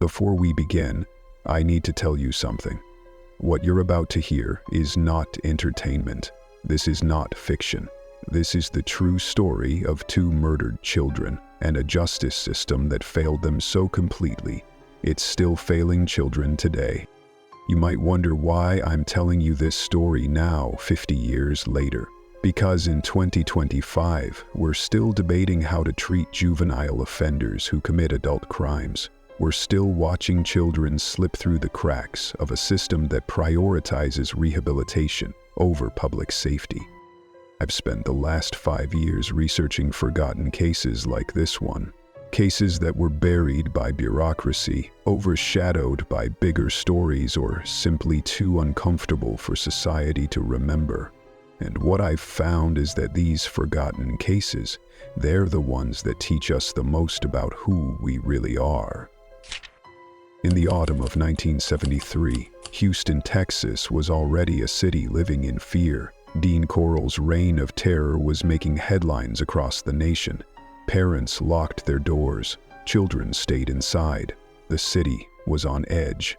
Before we begin, I need to tell you something. What you're about to hear is not entertainment. This is not fiction. This is the true story of two murdered children and a justice system that failed them so completely, it's still failing children today. You might wonder why I'm telling you this story now, 50 years later. Because in 2025, we're still debating how to treat juvenile offenders who commit adult crimes. We're still watching children slip through the cracks of a system that prioritizes rehabilitation over public safety. I've spent the last 5 years researching forgotten cases like this one. Cases that were buried by bureaucracy, overshadowed by bigger stories, or simply too uncomfortable for society to remember. And what I've found is that these forgotten cases, they're the ones that teach us the most about who we really are. In the autumn of 1973, Houston, Texas was already a city living in fear. Dean Corll's reign of terror was making headlines across the nation. Parents locked their doors, children stayed inside. The city was on edge.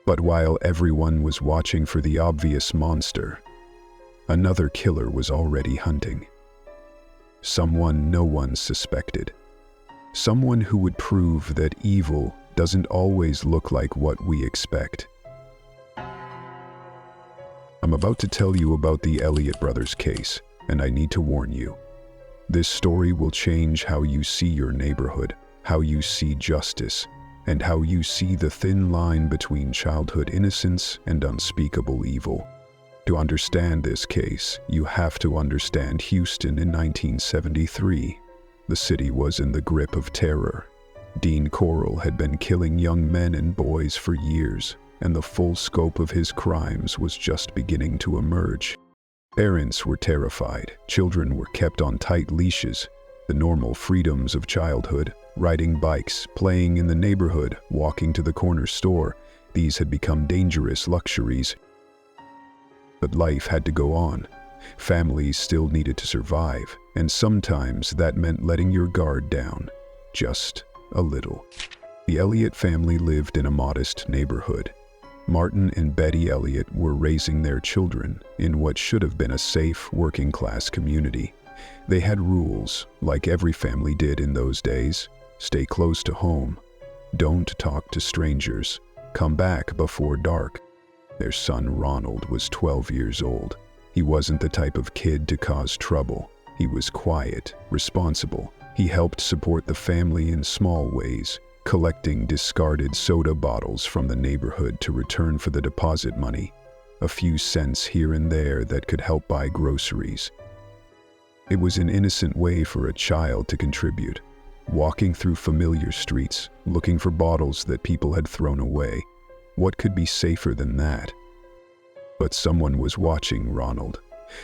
But while everyone was watching for the obvious monster, another killer was already hunting. Someone no one suspected. Someone who would prove that evil doesn't always look like what we expect. I'm about to tell you about the Elliott brothers case, and I need to warn you. This story will change how you see your neighborhood, how you see justice, and how you see the thin line between childhood innocence and unspeakable evil. To understand this case, you have to understand Houston in 1973. The city was in the grip of terror. Dean Corll had been killing young men and boys for years, and the full scope of his crimes was just beginning to emerge. Parents were terrified, children were kept on tight leashes. The normal freedoms of childhood, riding bikes, playing in the neighborhood, walking to the corner store, these had become dangerous luxuries. But life had to go on. Families still needed to survive, and sometimes that meant letting your guard down, just a little. The Elliott family lived in a modest neighborhood. Martin and Betty Elliott were raising their children in what should have been a safe, working-class community. They had rules, like every family did in those days. Stay close to home. Don't talk to strangers. Come back before dark. Their son Ronald was 12 years old. He wasn't the type of kid to cause trouble. He was quiet, responsible. He helped support the family in small ways, collecting discarded soda bottles from the neighborhood to return for the deposit money, a few cents here and there that could help buy groceries. It was an innocent way for a child to contribute, walking through familiar streets, looking for bottles that people had thrown away. What could be safer than that? But someone was watching Ronald,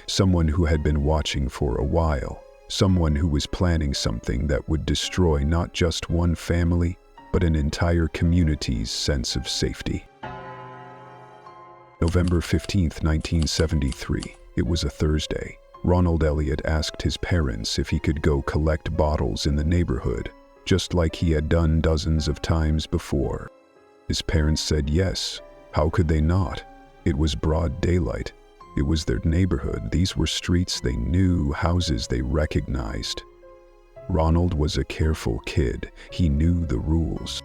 someone who had been watching for a while, someone who was planning something that would destroy not just one family, but an entire community's sense of safety. November 15th, 1973. It was a Thursday. Ronald Elliott asked his parents if he could go collect bottles in the neighborhood, just like he had done dozens of times before. His parents said yes. How could they not? It was broad daylight. It was their neighborhood. These were streets they knew, houses they recognized. Ronald was a careful kid. He knew the rules.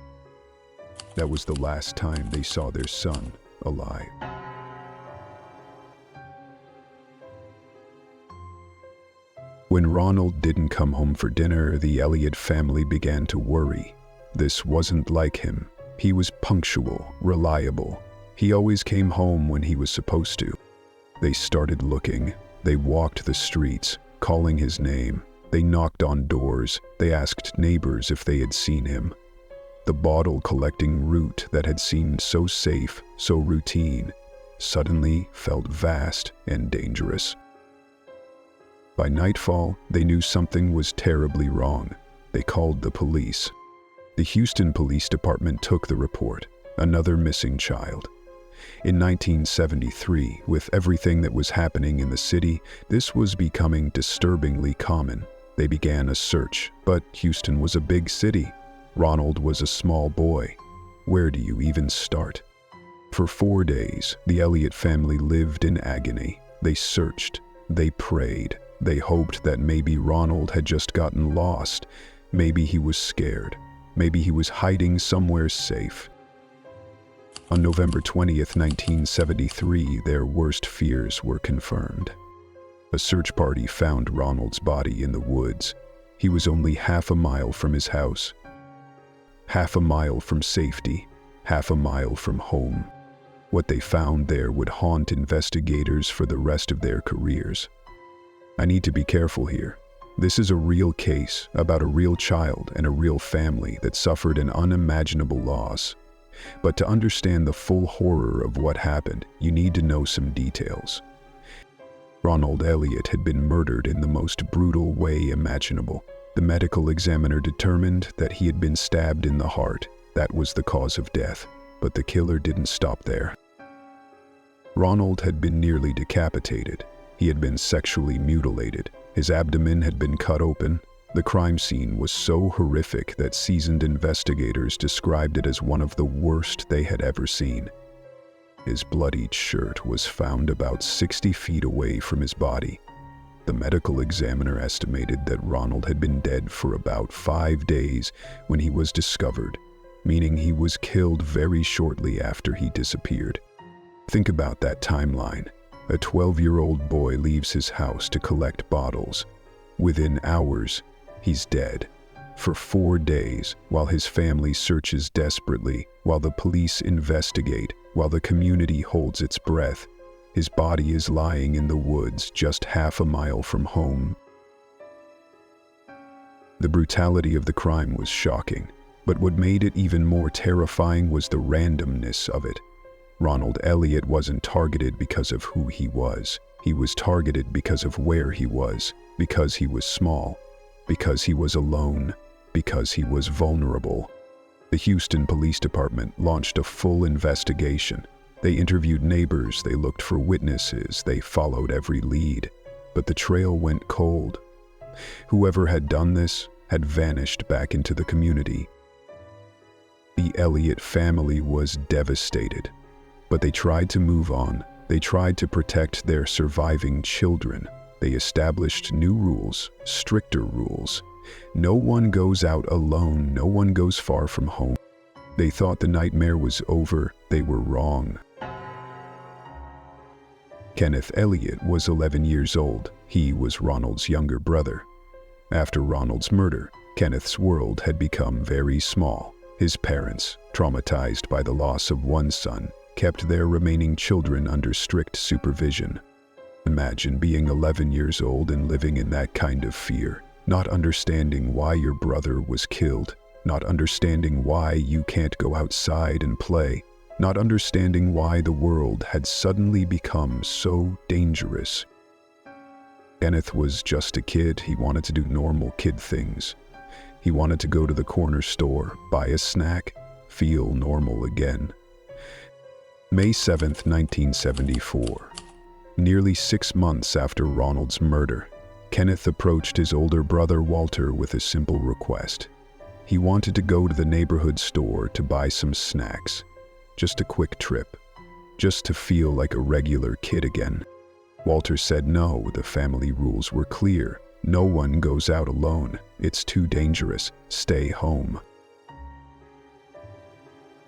That was the last time they saw their son alive. When Ronald didn't come home for dinner, the Elliott family began to worry. This wasn't like him. He was punctual, reliable. He always came home when he was supposed to. They started looking. They walked the streets, calling his name. They knocked on doors. They asked neighbors if they had seen him. The bottle-collecting route that had seemed so safe, so routine, suddenly felt vast and dangerous. By nightfall, they knew something was terribly wrong. They called the police. The Houston Police Department took the report. Another missing child. In 1973, with everything that was happening in the city, this was becoming disturbingly common. They began a search, but Houston was a big city. Ronald was a small boy. Where do you even start? For 4 days, the Elliott family lived in agony. They searched, they prayed, they hoped that maybe Ronald had just gotten lost. Maybe he was scared. Maybe he was hiding somewhere safe. On November 20th, 1973, their worst fears were confirmed. A search party found Ronald's body in the woods. He was only half a mile from his house. Half a mile from safety, half a mile from home. What they found there would haunt investigators for the rest of their careers. I need to be careful here. This is a real case about a real child and a real family that suffered an unimaginable loss. But to understand the full horror of what happened, you need to know some details. Ronald Elliott had been murdered in the most brutal way imaginable. The medical examiner determined that he had been stabbed in the heart. That was the cause of death, but the killer didn't stop there. Ronald had been nearly decapitated. He had been sexually mutilated. His abdomen had been cut open. The crime scene was so horrific that seasoned investigators described it as one of the worst they had ever seen. His bloodied shirt was found about 60 feet away from his body. The medical examiner estimated that Ronald had been dead for about 5 days when he was discovered, meaning he was killed very shortly after he disappeared. Think about that timeline. A 12-year-old boy leaves his house to collect bottles. Within hours, he's dead. For 4 days, while his family searches desperately, while the police investigate, while the community holds its breath, his body is lying in the woods just half a mile from home. The brutality of the crime was shocking, but what made it even more terrifying was the randomness of it. Ronald Elliott wasn't targeted because of who he was. He was targeted because of where he was, because he was small, because he was alone, because he was vulnerable. The Houston Police Department launched a full investigation. They interviewed neighbors, they looked for witnesses, they followed every lead, but the trail went cold. Whoever had done this had vanished back into the community. The Elliott family was devastated, but they tried to move on. They tried to protect their surviving children. They established new rules, stricter rules. No one goes out alone, no one goes far from home. They thought the nightmare was over. They were wrong. Kenneth Elliott was 11 years old. He was Ronald's younger brother. After Ronald's murder, Kenneth's world had become very small. His parents, traumatized by the loss of one son, kept their remaining children under strict supervision. Imagine being 11 years old and living in that kind of fear, not understanding why your brother was killed, not understanding why you can't go outside and play, not understanding why the world had suddenly become so dangerous. Kenneth was just a kid. He wanted to do normal kid things. He wanted to go to the corner store, buy a snack, feel normal again. May 7th, 1974. Nearly 6 months after Ronald's murder, Kenneth approached his older brother Walter with a simple request. He wanted to go to the neighborhood store to buy some snacks. Just a quick trip. Just to feel like a regular kid again. Walter said no, the family rules were clear. No one goes out alone. It's too dangerous. Stay home.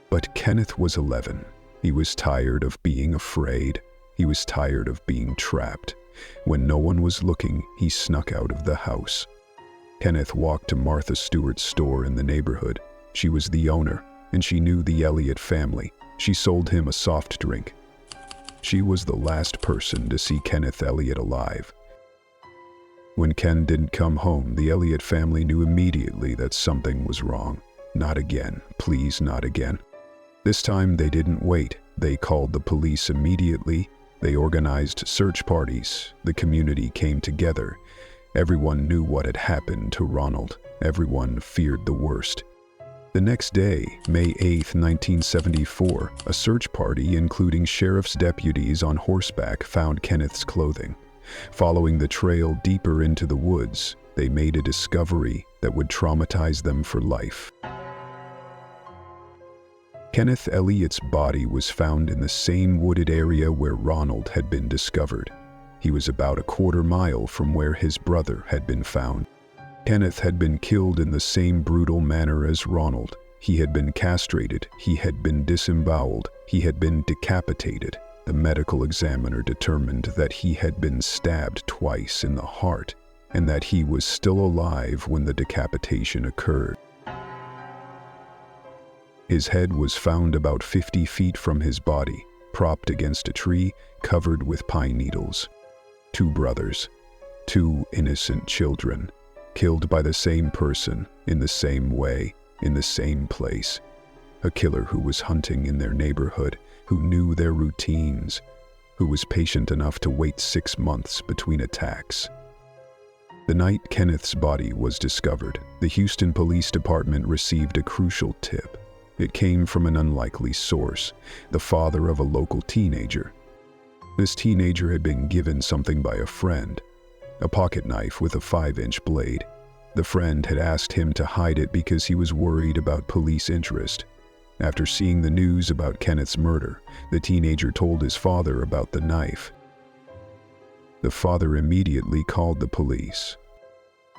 But Kenneth was 11. He was tired of being afraid. He was tired of being trapped. When no one was looking, he snuck out of the house. Kenneth walked to Martha Stewart's store in the neighborhood. She was the owner, and she knew the Elliott family. She sold him a soft drink. She was the last person to see Kenneth Elliott alive. When Ken didn't come home, the Elliott family knew immediately that something was wrong. Not again, please, not again. This time they didn't wait. They called the police immediately. They organized search parties. The community came together. Everyone knew what had happened to Ronald. Everyone feared the worst. The next day, May 8, 1974, a search party including sheriff's deputies on horseback found Kenneth's clothing. Following the trail deeper into the woods, they made a discovery that would traumatize them for life. Kenneth Elliott's body was found in the same wooded area where Ronald had been discovered. He was about a quarter-mile from where his brother had been found. Kenneth had been killed in the same brutal manner as Ronald. He had been castrated, he had been disemboweled, he had been decapitated. The medical examiner determined that he had been stabbed twice in the heart and that he was still alive when the decapitation occurred. His head was found about 50 feet from his body, propped against a tree covered with pine needles. 2 brothers, 2 innocent children, killed by the same person, in the same way, in the same place. A killer who was hunting in their neighborhood, who knew their routines, who was patient enough to wait 6 months between attacks. The night Kenneth's body was discovered, the Houston Police Department received a crucial tip. It came from an unlikely source, the father of a local teenager. This teenager had been given something by a friend, a pocket knife with a 5-inch blade. The friend had asked him to hide it because he was worried about police interest. After seeing the news about Kenneth's murder, the teenager told his father about the knife. The father immediately called the police.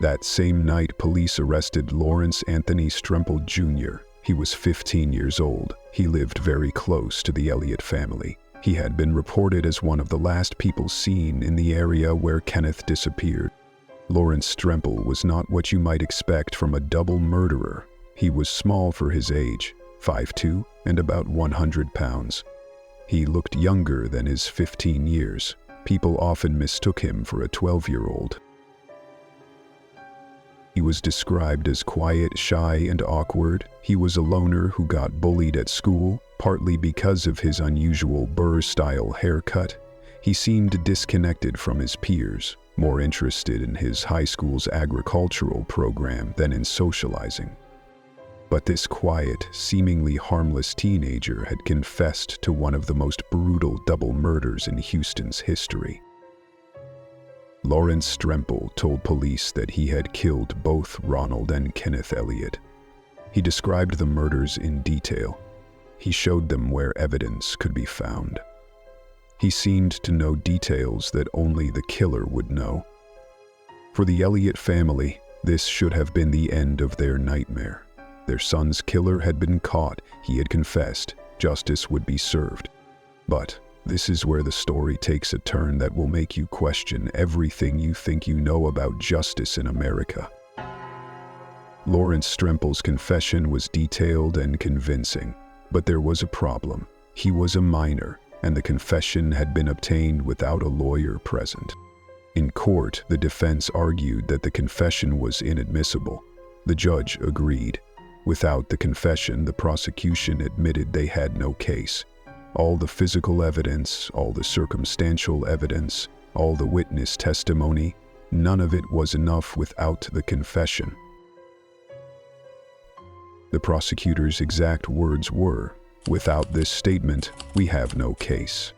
That same night, police arrested Lawrence Anthony Stremple Jr. He was 15 years old. He lived very close to the Elliott family. He had been reported as one of the last people seen in the area where Kenneth disappeared. Lawrence Stremple was not what you might expect from a double murderer. He was small for his age, 5'2", and about 100 pounds. He looked younger than his 15 years. People often mistook him for a 12-year-old. He was described as quiet, shy, and awkward. He was a loner who got bullied at school, partly because of his unusual Burr-style haircut. He seemed disconnected from his peers, more interested in his high school's agricultural program than in socializing. But this quiet, seemingly harmless teenager had confessed to one of the most brutal double murders in Houston's history. Lawrence Stremple told police that he had killed both Ronald and Kenneth Elliott. He described the murders in detail. He showed them where evidence could be found. He seemed to know details that only the killer would know. For the Elliott family, this should have been the end of their nightmare. Their son's killer had been caught, he had confessed, justice would be served. But this is where the story takes a turn that will make you question everything you think you know about justice in America. Lawrence Stremple's confession was detailed and convincing, but there was a problem. He was a minor, and the confession had been obtained without a lawyer present. In court, the defense argued that the confession was inadmissible. The judge agreed. Without the confession, the prosecution admitted they had no case. All the physical evidence, all the circumstantial evidence, all the witness testimony, none of it was enough without the confession. The prosecutor's exact words were, "Without this statement, we have no case."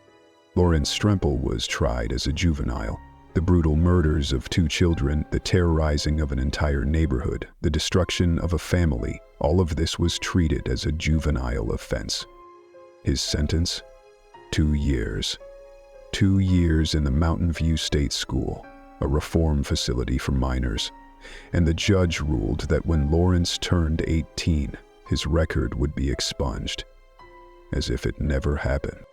Lawrence Stremple was tried as a juvenile. The brutal murders of 2 children, the terrorizing of an entire neighborhood, the destruction of a family, all of this was treated as a juvenile offense. His sentence? 2 years. 2 years in the Mountain View State School, a reform facility for minors. And the judge ruled that when Lawrence turned 18, his record would be expunged, as if it never happened.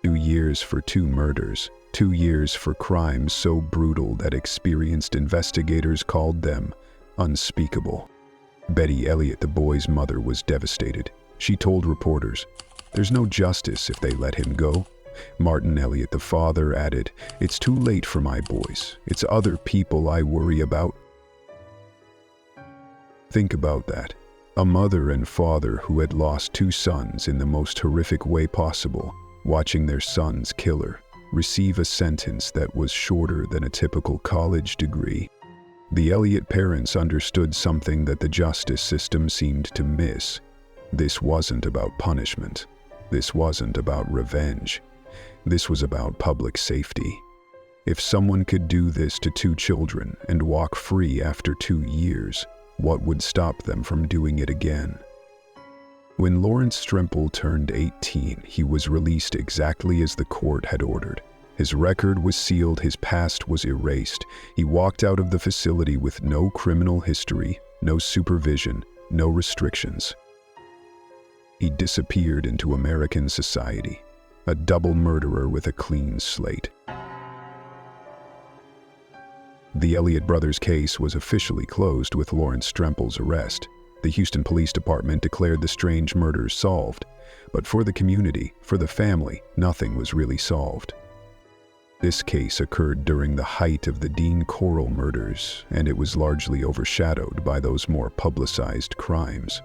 2 years for 2 murders, 2 years for crimes so brutal that experienced investigators called them unspeakable. Betty Elliott, the boy's mother, was devastated. She told reporters, "There's no justice if they let him go." Martin Elliott, the father, added, "It's too late for my boys. It's other people I worry about." Think about that. A mother and father who had lost 2 sons in the most horrific way possible, watching their son's killer receive a sentence that was shorter than a typical college degree. The Elliott parents understood something that the justice system seemed to miss. This wasn't about punishment. This wasn't about revenge. This was about public safety. If someone could do this to 2 children and walk free after 2 years, what would stop them from doing it again? When Lawrence Strempel turned 18, he was released exactly as the court had ordered. His record was sealed, his past was erased. He walked out of the facility with no criminal history, no supervision, no restrictions. He disappeared into American society, a double murderer with a clean slate. The Elliott brothers' case was officially closed with Lawrence Strempel's arrest. The Houston Police Department declared the strange murders solved, but for the community, for the family, nothing was really solved. This case occurred during the height of the Dean Corll murders, and it was largely overshadowed by those more publicized crimes.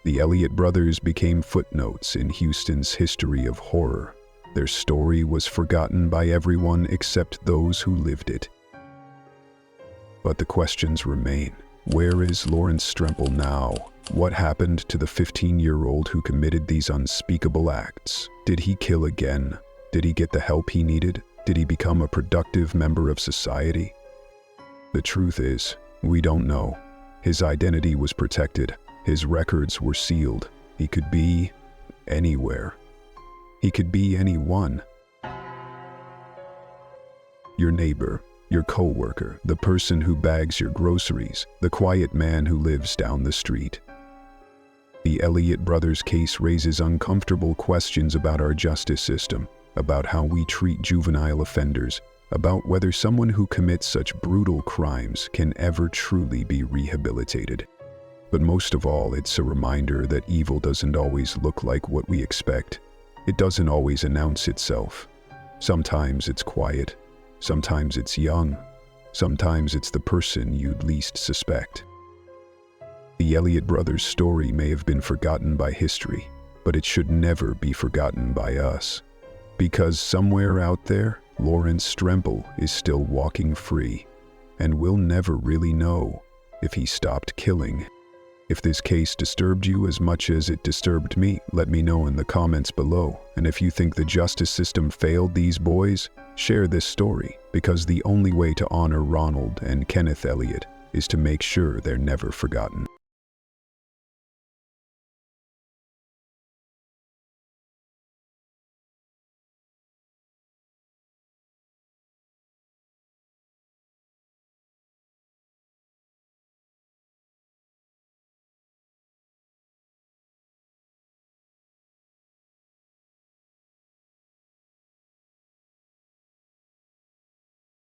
The Elliott brothers became footnotes in Houston's history of horror. Their story was forgotten by everyone except those who lived it. But the questions remain. Where is Lawrence Strempel now? What happened to the 15-year-old who committed these unspeakable acts? Did he kill again? Did he get the help he needed? Did he become a productive member of society? The truth is, we don't know. His identity was protected. His records were sealed. He could be anywhere. He could be anyone. Your neighbor, your coworker, the person who bags your groceries, the quiet man who lives down the street. The Elliott brothers' case raises uncomfortable questions about our justice system, about how we treat juvenile offenders, about whether someone who commits such brutal crimes can ever truly be rehabilitated. But most of all, it's a reminder that evil doesn't always look like what we expect. It doesn't always announce itself. Sometimes it's quiet. Sometimes it's young. Sometimes it's the person you'd least suspect. The Elliott brothers' story may have been forgotten by history, but it should never be forgotten by us. Because somewhere out there, Lawrence Strempel is still walking free, and we'll never really know if he stopped killing. If this case disturbed you as much as it disturbed me, let me know in the comments below. And if you think the justice system failed these boys, share this story, because the only way to honor Ronald and Kenneth Elliott is to make sure they're never forgotten.